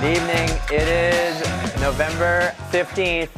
Good evening. It is November 15th,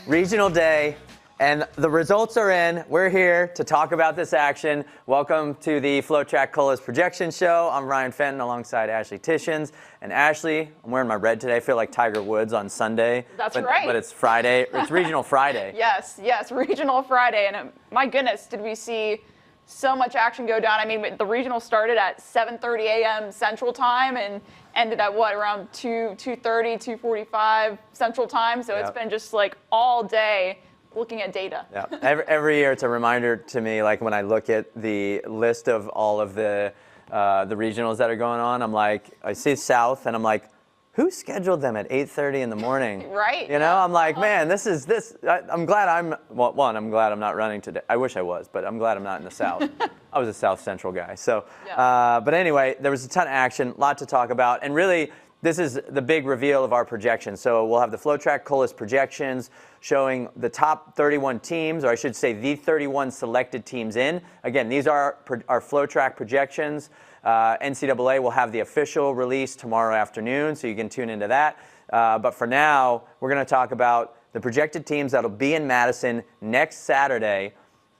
Regional Day, and the results are in. We're here to talk about this action. Welcome to the FloTrack Kolas Projection Show. I'm Ryan Fenton alongside Ashley Tishins. And Ashley, I'm wearing my red today. I feel like Tiger Woods on Sunday. That's right. But it's Friday. It's Regional Friday. Yes, Regional Friday. And my goodness, did we see so much action go down. I mean, the regional started at 7:30 a.m. Central Time and ended at around 2:30, 2:45 Central Time. So It's been just like all day looking at data. Yeah. Every year it's a reminder to me, like when I look at the list of all of the regionals that are going on, I'm like, I see South and I'm like, who scheduled them at 8:30 in the morning? Right. You know, I'm like, man, I'm glad I'm glad I'm not running today. I wish I was, but I'm glad I'm not in the South. I was a South Central guy. So, but anyway, there was a ton of action, a lot to talk about. And really, this is the big reveal of our projections. So we'll have the FloTrack Kolas projections showing the top 31 teams, or I should say the 31 selected teams in. Again, these are our FloTrack projections. NCAA will have the official release tomorrow afternoon, so you can tune into that. But for now, we're going to talk about the projected teams that'll be in Madison next Saturday.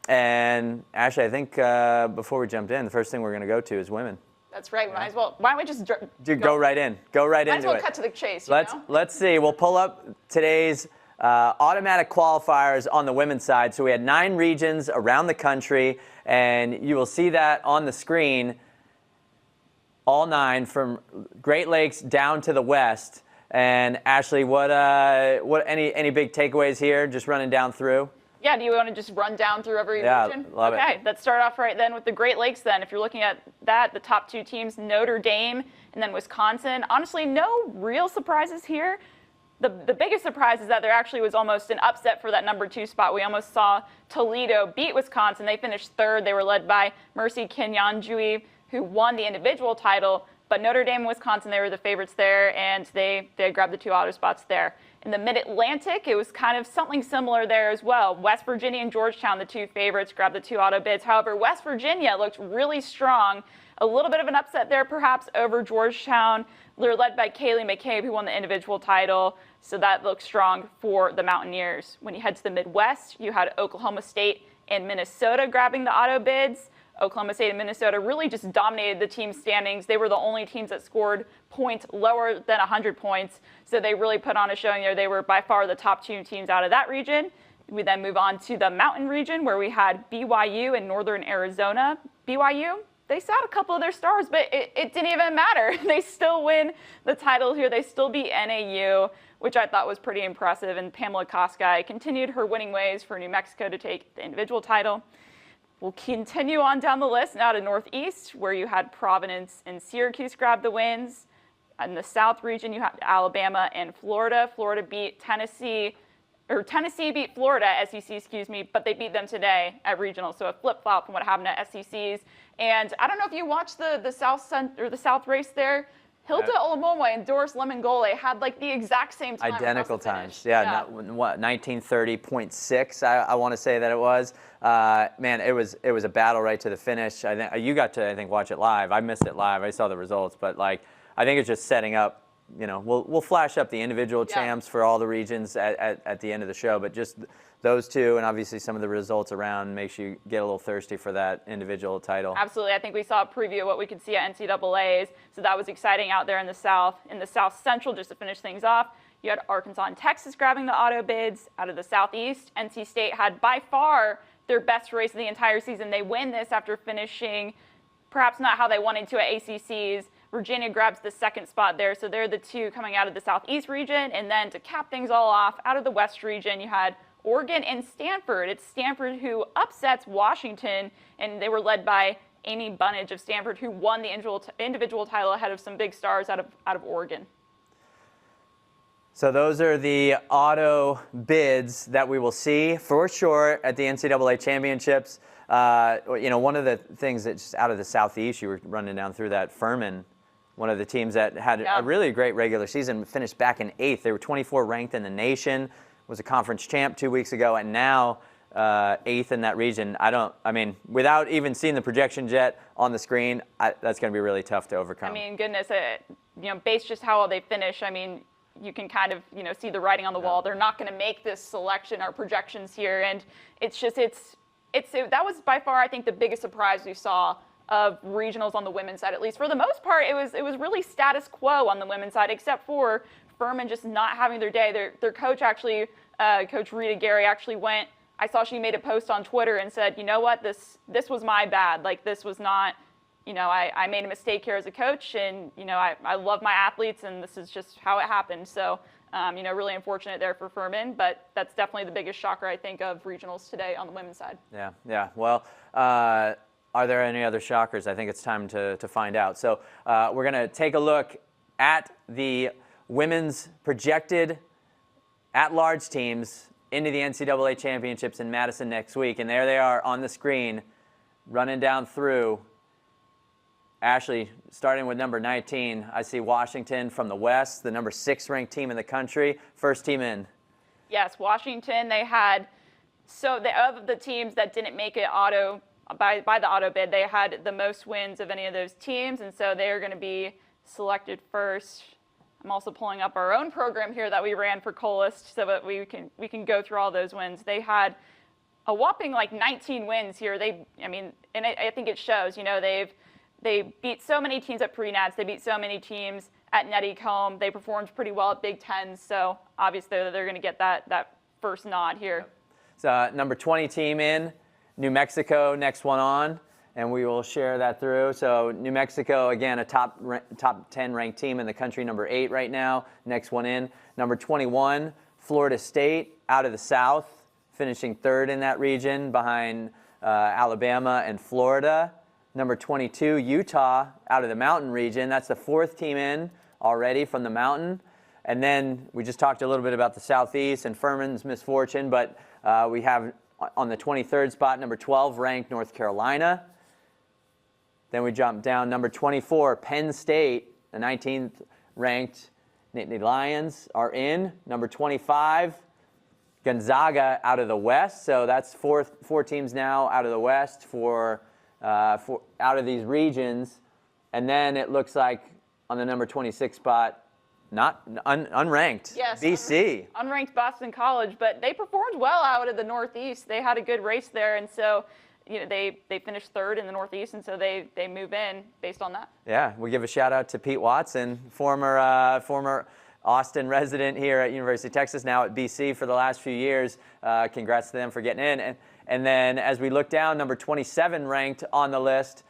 And Ashley, I think before we jump in, the first thing we're going to go to is women. That's right. Might as well. Why don't we just go right in? Go right into it. Might as well cut to the chase. Let's see. We'll pull up today's automatic qualifiers on the women's side. So we had 9 regions around the country, and you will see that on the screen. All 9 from Great Lakes down to the west. And Ashley, what any big takeaways here? Just running down through. Yeah, do you want to just run down through every region? Yeah, love it. Okay, let's start off right then with the Great Lakes then. If you're looking at that, the top 2 teams, Notre Dame and then Wisconsin. Honestly, no real surprises here. The biggest surprise is that there actually was almost an upset for that number 2 spot. We almost saw Toledo beat Wisconsin. They finished 3rd. They were led by Mercy Kenyanjui, who won the individual title. But Notre Dame and Wisconsin, they were the favorites there, and they grabbed the 2 auto spots there. In the Mid-Atlantic, it was kind of something similar there as well. West Virginia and Georgetown, the 2 favorites, grabbed the 2 auto bids. However, West Virginia looked really strong. A little bit of an upset there, perhaps, over Georgetown. They're led by Kaylee McCabe, who won the individual title. So that looks strong for the Mountaineers. When you head to the Midwest, you had Oklahoma State and Minnesota grabbing the auto bids. Oklahoma State and Minnesota really just dominated the team standings. They were the only teams that scored points lower than 100 points. So they really put on a showing there. They were by far the top 2 teams out of that region. We then move on to the Mountain region where we had BYU and Northern Arizona. BYU, they sat a couple of their stars, but it didn't even matter. They still win the title here. They still beat NAU, which I thought was pretty impressive. And Pamela Koskai continued her winning ways for New Mexico to take the individual title. We'll continue on down the list now to Northeast, where you had Providence and Syracuse grab the wins. In the South region, you had Alabama and Florida. Florida beat Tennessee, or Tennessee beat Florida, SEC, excuse me, but they beat them today at regional. So a flip-flop from what happened at SECs. And I don't know if you watched the South race there. Hilda Olumomwe and Doris Lemongole had like the exact same time. Identical times. Yeah. 19:30.6, I want to say that it was. Man, it was a battle right to the finish. I think you got to, I think, watch it live. I missed it live. I saw the results, but like I think it's just setting up. You know, we'll flash up the individual champs for all the regions at the end of the show, but just those 2 and obviously some of the results around makes you get a little thirsty for that individual title. Absolutely. I think we saw a preview of what we could see at NCAA's, so that was exciting out there in the South. In the South Central, just to finish things off, you had Arkansas and Texas grabbing the auto bids. Out of the Southeast, NC State had by far their best race of the entire season. They win this after finishing perhaps not how they wanted to at ACC's. Virginia grabs the 2nd spot there, so they're the 2 coming out of the Southeast region. And then to cap things all off, out of the West region, you had Oregon and Stanford. It's Stanford who upsets Washington, and they were led by Amy Bunnage of Stanford, who won the individual title ahead of some big stars out of Oregon. So those are the auto bids that we will see for sure at the NCAA Championships. You know, one of the things that just out of the Southeast, you were running down through that, Furman, one of the teams that had a really great regular season, finished back in 8th. They were 24 ranked in the nation, was a conference champ 2 weeks ago, and now 8th in that region. I mean, without even seeing the projections yet on the screen, that's going to be really tough to overcome. I mean, goodness, based just how well they finish, I mean, you can kind of, see the writing on the wall. They're not going to make this selection or projections here, and it's just, that was by far, I think, the biggest surprise we saw of regionals on the women's side. At least for the most part, it was really status quo on the women's side, except for Furman just not having their day. Their coach actually, Coach Rita Gary, actually went. I saw she made a post on Twitter and said, you know what, this was my bad. Like, this was not, I made a mistake here as a coach, and I love my athletes, and this is just how it happened. So, really unfortunate there for Furman, but that's definitely the biggest shocker, I think, of regionals today on the women's side. Yeah. Well, are there any other shockers? I think it's time to find out. So we're going to take a look at the women's projected at-large teams into the NCAA Championships in Madison next week. And there they are on the screen, running down through. Ashley, starting with number 19, I see Washington from the West, the number 6 ranked team in the country, first team in. Yes, Washington, they had, of the teams that didn't make it by the auto bid, they had the most wins of any of those teams, and so they're going to be selected first. I'm also pulling up our own program here that we ran for Kolas so that we can go through all those wins. They had a whopping 19 wins here. And I think it shows. They beat so many teams at pre-nats. They beat so many teams at Netticombe. They performed pretty well at Big Ten. So obviously they're going to get that first nod here. So number 20 team in, New Mexico, next one on. And we will share that through. So New Mexico, again, a top 10 ranked team in the country, number 8 right now. Next one in. Number 21, Florida State, out of the South, finishing 3rd in that region behind Alabama and Florida. Number 22, Utah, out of the Mountain region. That's the 4th team in already from the Mountain. And then we just talked a little bit about the Southeast and Furman's misfortune, but we have on the 23rd spot, number 12 ranked North Carolina. Then we jump down, number 24, Penn State, the 19th ranked Nittany Lions are in. Number 25, Gonzaga out of the West. So that's four teams now out of the West out of these regions. And then it looks like on the number 26 spot, unranked, yes, BC. Unranked Boston College, but they performed well out of the Northeast. They had a good race there, and so they finished 3rd in the Northeast, and so they move in based on that. Yeah, we give a shout out to Pete Watson, former Austin resident here at University of Texas, now at BC for the last few years. Congrats to them for getting in. And then as we look down, number 27 ranked on the list,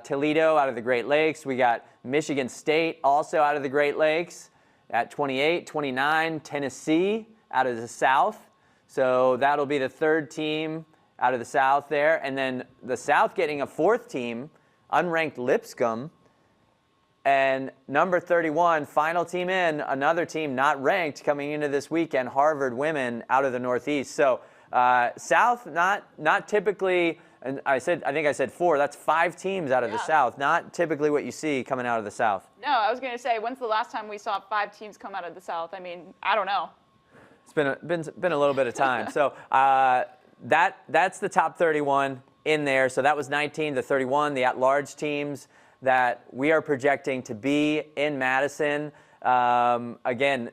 Toledo out of the Great Lakes. We got Michigan State also out of the Great Lakes at 28, 29, Tennessee out of the South. So that'll be the 3rd team out of the South there. And then the South getting a 4th team, unranked Lipscomb. And number 31, final team in, another team not ranked coming into this weekend, Harvard women out of the Northeast. So South, not typically, and I think I said 4, that's 5 teams out of the South. Not typically what you see coming out of the South. No, I was going to say, when's the last time we saw 5 teams come out of the South? I mean, I don't know. It's been a little bit of time. So that's the top 31 in there. So that was 19 to 31, the at-large teams that we are projecting to be in Madison. Again,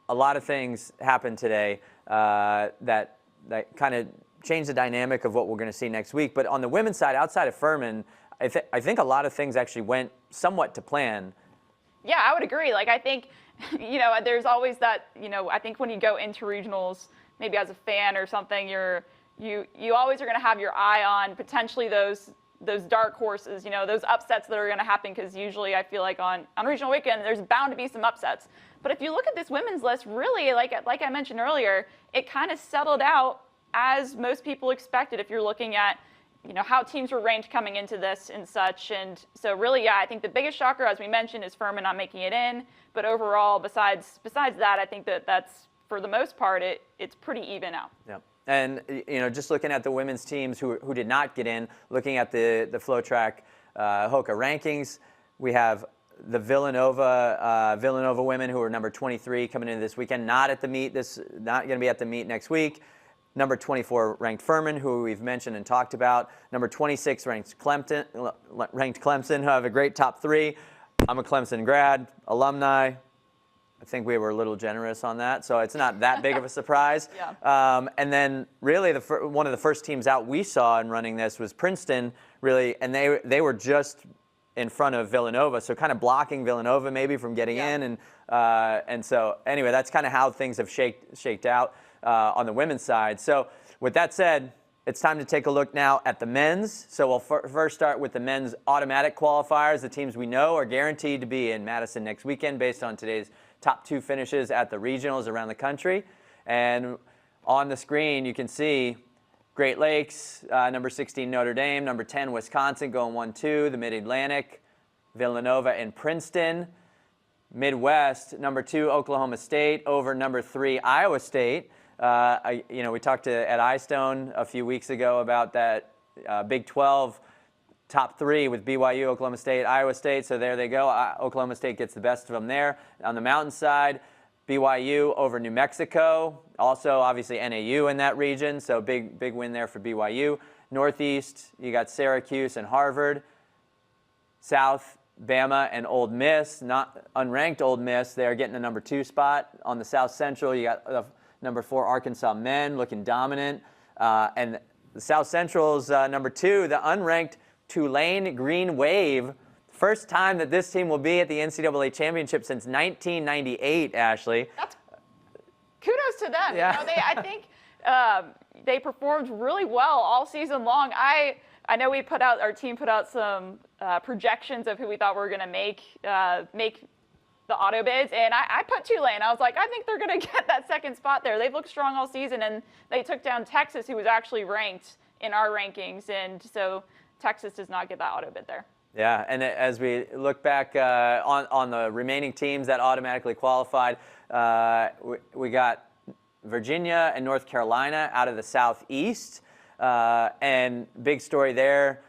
a lot of things happened today that kind of changed the dynamic of what we're going to see next week. But on the women's side, outside of Furman, I think a lot of things actually went somewhat to plan. Yeah, I would agree. I think, there's always that, I think when you go into regionals, maybe as a fan or something, you always are going to have your eye on potentially those dark horses, those upsets that are going to happen, because usually I feel like on regional weekend, there's bound to be some upsets. But if you look at this women's list, really, like I mentioned earlier, it kind of settled out as most people expected if you're looking at, how teams were ranked coming into this and such. And so really, I think the biggest shocker, as we mentioned, is Furman not making it in. But overall, besides that, I think that's, for the most part, it's pretty even out. Yeah. And just looking at the women's teams who did not get in, looking at the FloTrack Hoka rankings, we have the Villanova women who are number 23 coming into this weekend, not at the meet. Not going to be at the meet next week. Number 24 ranked Furman, who we've mentioned and talked about. Number 26 ranked Clemson, who have a great top 3. I'm a Clemson grad, alumni. I think we were a little generous on that, so it's not that big of a surprise. Yeah. And then really one of the first teams out we saw in running this was Princeton, really, and they were just in front of Villanova, so kind of blocking Villanova maybe from getting in. And so anyway, that's kind of how things have shaked out on the women's side. So with that said, it's time to take a look now at the men's. So we'll first start with the men's automatic qualifiers. The teams we know are guaranteed to be in Madison next weekend based on today's top 2 finishes at the regionals around the country. And on the screen, you can see Great Lakes, number 16 Notre Dame, number 10 Wisconsin going 1-2, the Mid-Atlantic, Villanova and Princeton. Midwest, number 2 Oklahoma State over number 3 Iowa State. We talked to Ed Eyestone a few weeks ago about that Big 12 top 3 with BYU, Oklahoma State, Iowa State. So there they go. Oklahoma State gets the best of them there. On the mountain side, BYU over New Mexico. Also, obviously, NAU in that region. So big win there for BYU. Northeast, you got Syracuse and Harvard. South, Bama and Ole Miss, not unranked Ole Miss. They're getting the number 2 spot. On the South Central, you got number 4 Arkansas men looking dominant. And the South Central's number 2, the unranked Tulane Green Wave. First time that this team will be at the NCAA Championship since 1998, Ashley. That's kudos to them. Yeah. I think they performed really well all season long. I know our team put out some projections of who we thought were going to make the auto bids, and I put Tulane. I was like, I think they're going to get that second spot there. They've looked strong all season, and they took down Texas, who was actually ranked in our rankings, and so Texas does not get that auto bid there. Yeah, and as we look back on the remaining teams that automatically qualified, we got Virginia and North Carolina out of the Southeast. And big story there,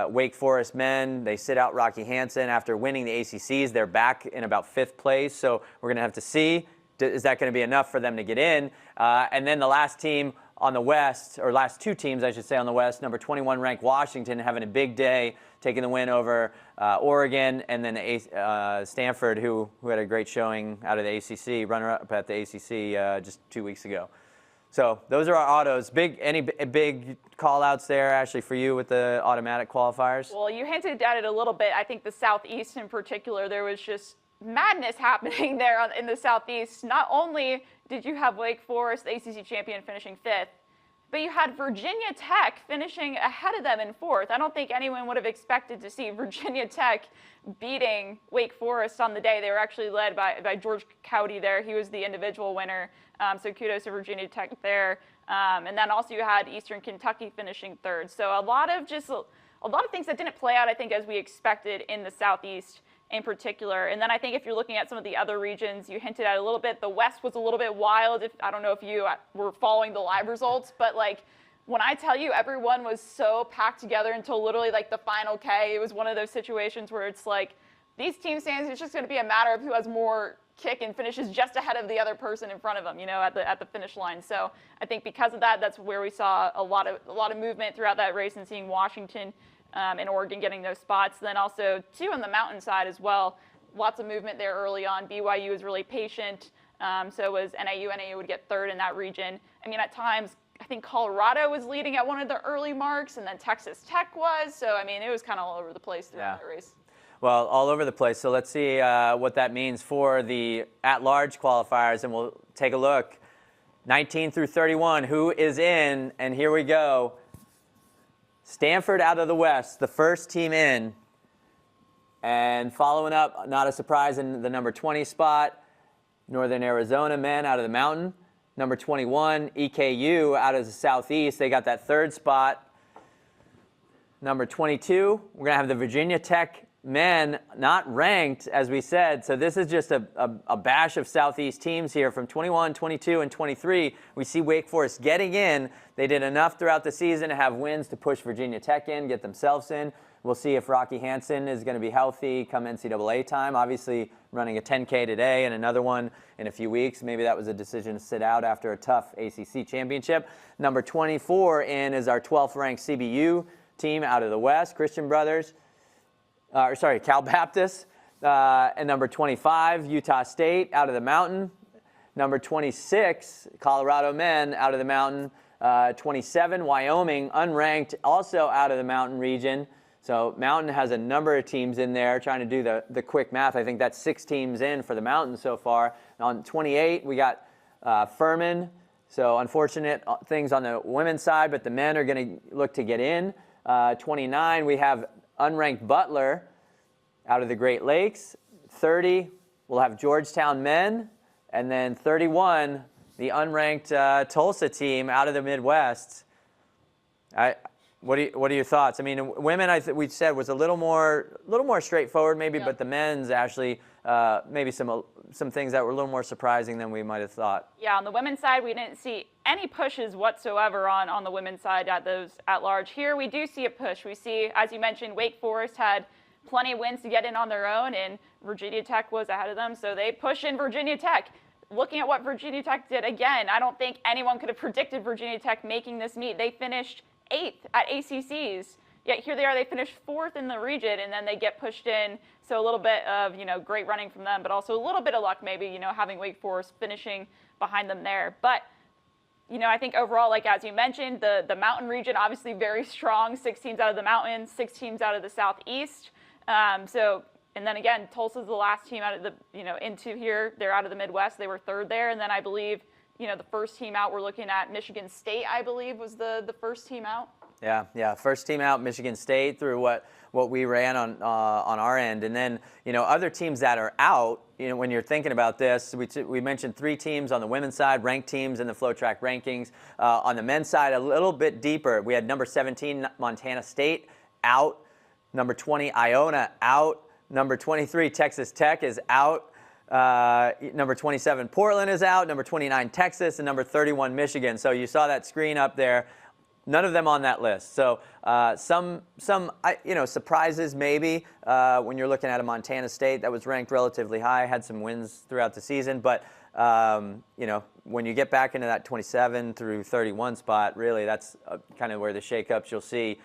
Wake Forest men, they sit out Rocky Hansen after winning the ACCs. They're back in about 5th place, so we're going to have to see, is that going to be enough for them to get in? And then the last team on the West, or last 2 teams, I should say, on the West, number 21 ranked Washington having a big day, taking the win over Oregon, and then Stanford, who had a great showing out of the ACC, runner-up at the ACC just 2 weeks ago. So those are our autos. Any big call-outs there, Ashley, for you with the automatic qualifiers? Well, you hinted at it a little bit. I think the Southeast in particular, there was just madness happening there in the Southeast. Not only did you have Wake Forest, the ACC champion, finishing 5th, but you had Virginia Tech finishing ahead of them in 4th. I don't think anyone would have expected to see Virginia Tech beating Wake Forest on the day. They were actually led by George Cowdy there. He was the individual winner. So kudos to Virginia Tech there. And then also you had Eastern Kentucky finishing 3rd. So a lot of things that didn't play out, I think, as we expected in the Southeast in particular. And then I think if you're looking at some of the other regions, you hinted at a little bit, the West was a little bit wild. I don't know if you were following the live results, but like when I tell you everyone was so packed together until literally like the final K, it was one of those situations where it's like these team stands, it's just going to be a matter of who has more kick and finishes just ahead of the other person in front of them, at the finish line. So I think because of that, that's where we saw a lot of movement throughout that race, and seeing Washington and Oregon getting those spots. Then also, too, on the mountain side as well, lots of movement there early on. BYU was really patient. So was NAU. NAU would get 3rd in that region. I mean, at times, I think Colorado was leading at one of the early marks, and then Texas Tech was. So, I mean, it was kind of all over the place throughout that race. Well, all over the place. So let's see what that means for the at-large qualifiers, and we'll take a look. 19 through 31, who is in? And here we go. Stanford out of the West, the first team in. And following up, not a surprise, in the number 20 spot, Northern Arizona men out of the mountain. Number 21, EKU out of the Southeast. They got that 3rd spot. Number 22, we're going to have the Virginia Tech men not ranked, as we said. So this is just a bash of Southeast teams here from 21, 22, and 23. We see Wake Forest getting in. They did enough throughout the season to have wins to push Virginia Tech in, get themselves in. We'll see if Rocky Hansen is going to be healthy come NCAA time. Obviously, running a 10K today and another one in a few weeks. Maybe that was a decision to sit out after a tough ACC championship. Number 24 in is our 12th ranked CBU team out of the West, Christian Brothers. Cal Baptist. And number 25, Utah State out of the Mountain. Number 26, Colorado men out of the Mountain. 27, Wyoming, unranked, also out of the Mountain region. So Mountain has a number of teams in there. Trying to do the quick math, I think that's 6 teams in for the Mountain so far. On 28, we got Furman. So unfortunate things on the women's side, but the men are going to look to get in. 29, we have unranked Butler out of the Great Lakes. 30, we'll have Georgetown men. And then 31, the unranked Tulsa team out of the Midwest. What are your thoughts? I mean, women, we said was a little more straightforward maybe, but the men's actually maybe some things that were a little more surprising than we might have thought. Yeah, on the women's side, we didn't see any pushes whatsoever on the women's side at large. Here, we do see a push. We see, as you mentioned, Wake Forest had plenty of wins to get in on their own, and Virginia Tech was ahead of them, so they push in Virginia Tech. Looking at what Virginia Tech did, again, I don't think anyone could have predicted Virginia Tech making this meet. They finished 8th at ACCs, yet here they are, they finished 4th in the region, and then they get pushed in. So a little bit of, great running from them, but also a little bit of luck maybe, having Wake Forest finishing behind them there. But, I think overall, like as you mentioned, the Mountain region, obviously very strong, 6 teams out of the Mountain, 6 teams out of the Southeast. And then again, Tulsa's the last team out of the, into here. They're out of the Midwest. They were 3rd there. And then I believe, the first team out, we're looking at Michigan State, I believe, was the first team out. Yeah. First team out, Michigan State, through what we ran on our end. And then, other teams that are out, when you're thinking about this, we mentioned 3 teams on the women's side, ranked teams in the FloTrack rankings. On the men's side, a little bit deeper. We had number 17, Montana State, out. Number 20, Iona, out. Number 23, Texas Tech is out. Number 27, Portland is out. Number 29, Texas, and number 31, Michigan. So you saw that screen up there. None of them on that list. So some surprises maybe when you're looking at a Montana State that was ranked relatively high, had some wins throughout the season. But when you get back into that 27 through 31 spot, really that's kind of where the shakeups you'll see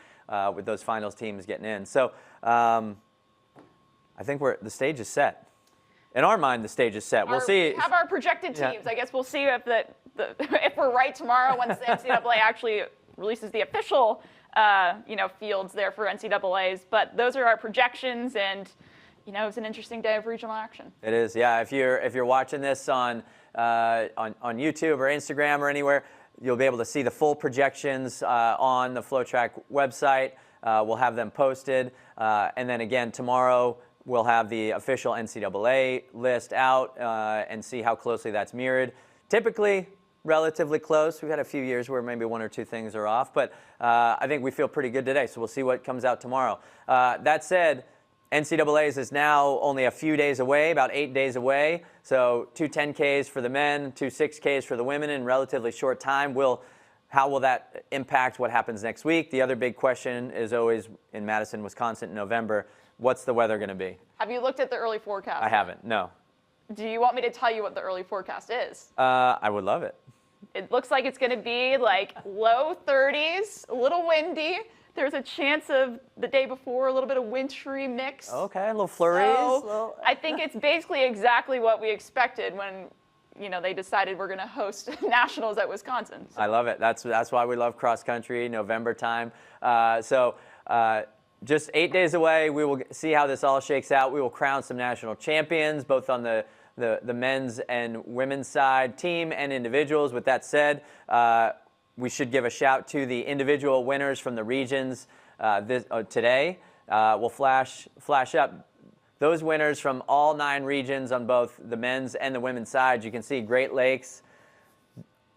with those finals teams getting in. So I think the stage is set. In our mind, the stage is set. We'll see. We have our projected teams. Yeah. I guess we'll see if if we're right tomorrow once the NCAA actually releases the official, fields there for NCAAs. But those are our projections, and it's an interesting day of regional action. It is, yeah. If you're watching this on YouTube or Instagram or anywhere, you'll be able to see the full projections on the FloTrack website. We'll have them posted, and then again tomorrow we'll have the official NCAA list out and see how closely that's mirrored. Typically, relatively close. We've had a few years where maybe 1 or 2 things are off, but I think we feel pretty good today, so we'll see what comes out tomorrow. That said, NCAA's is now only a few days away, about 8 days away, so 2 10Ks for the men, 2 6Ks for the women in relatively short time. How will that impact what happens next week? The other big question is always in Madison, Wisconsin in November. What's the weather going to be? Have you looked at the early forecast? I haven't, no. Do you want me to tell you what the early forecast is? I would love it. It looks like it's going to be like low 30s, a little windy. There's a chance of the day before a little bit of wintry mix. Okay, a little flurries. So I think it's basically exactly what we expected when they decided we're going to host nationals at Wisconsin. So. I love it. That's why we love cross country, November time. Just 8 days away, we will see how this all shakes out. We will crown some national champions, both on the men's and women's side, team and individuals. With that said, we should give a shout to the individual winners from the regions today. We'll flash up those winners from all 9 regions on both the men's and the women's side. You can see Great Lakes,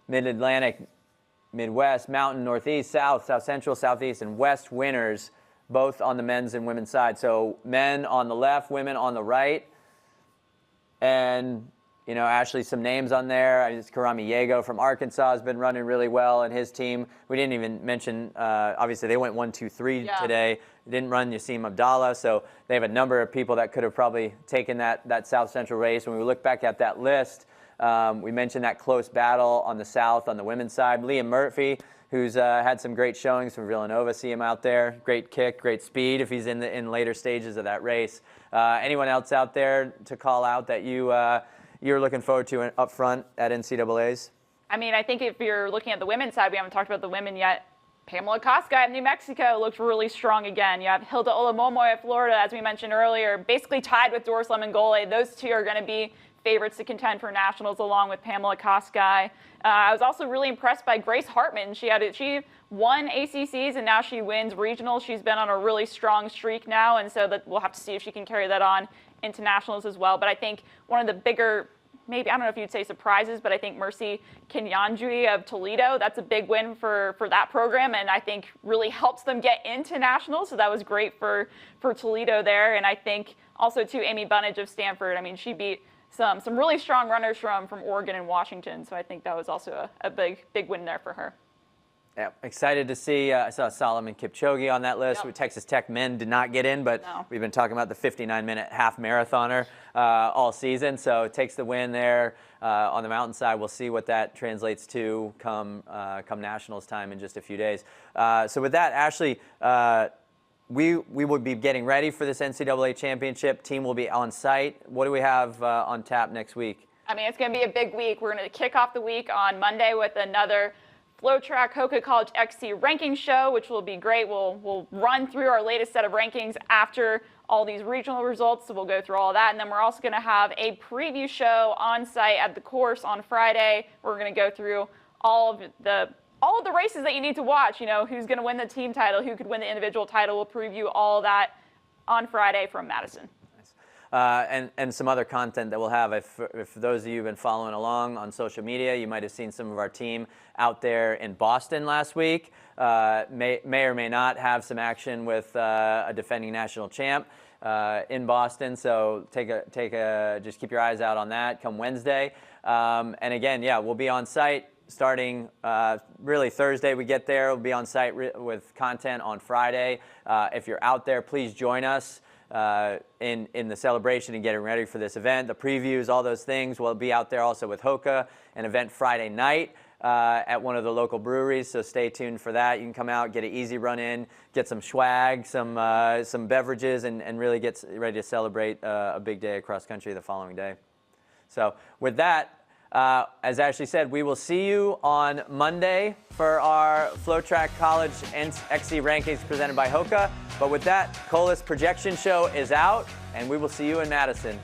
Mid-Atlantic, Midwest, Mountain, Northeast, South, South Central, Southeast, and West winners both on the men's and women's side. So men on the left, women on the right. And, you know, Ashley, some names on there. It's Karami Yego from Arkansas has been running really well, and his team. We didn't even mention, obviously, they went 1, 2, 3 today. Didn't run Yasim Abdallah, so they have a number of people that could have probably taken that South Central race. When we look back at that list, we mentioned that close battle on the South on the women's side. Liam Murphy, who's had some great showings from Villanova, see him out there. Great kick, great speed if he's in later stages of that race. Anyone else out there to call out that you're looking forward to up front at NCAA's? I mean, I think if you're looking at the women's side, we haven't talked about the women yet. Pamela Koska of New Mexico looks really strong again. You have Hilda Olamomoy of Florida, as we mentioned earlier, basically tied with Doris Lemon-Golay. Those two are going to be favorites to contend for nationals along with Pamela Koska. I was also really impressed by Grace Hartman. She won ACCs and now she wins regionals. She's been on a really strong streak now, and so we'll have to see if she can carry that on into nationals as well. But I think one of the bigger, maybe, I don't know if you'd say surprises, but I think Mercy Kinyanjui of Toledo, that's a big win for that program, and I think really helps them get into nationals. So that was great for Toledo there. And I think also too, Amy Bunnage of Stanford. I mean, she beat some really strong runners from Oregon and Washington. So I think that was also a big win there for her. Yeah, excited to see. I saw Solomon Kipchoge on that list. Yep. Texas Tech men did not get in, but No. we've been talking about the 59-minute half marathoner all season. So it takes the win there on the mountainside. We'll see what that translates to come nationals time in just a few days. So with that, Ashley, we will be getting ready for this NCAA championship. Team will be on site. What do we have on tap next week? I mean, it's going to be a big week. We're going to kick off the week on Monday with another FloTrack Hoka College XC ranking show, which will be great. We'll run through our latest set of rankings after all these regional results, so we'll go through all that. And then we're also going to have a preview show on site at the course on Friday. We're going to go through all of the races that you need to watch. You know, who's going to win the team title, who could win the individual title. We'll preview all that on Friday from Madison. And some other content that we'll have. If those of you who've been following along on social media, you might have seen some of our team out there in Boston last week. May or may not have some action with a defending national champ in Boston. So just keep your eyes out on that come Wednesday. And again, yeah, we'll be on site starting really Thursday. We get there. We'll be on site with content on Friday. If you're out there, please join us in the celebration and getting ready for this event. The previews, all those things. We'll be out there also with Hoka, an event Friday night at one of the local breweries, so stay tuned for that. You can come out, get an easy run in, get some swag, some beverages, and really get ready to celebrate a big day across country the following day. So with that, as Ashley said, we will see you on Monday for our FloTrack College XC rankings presented by Hoka. But with that, Kolas projection show is out, and we will see you in Madison.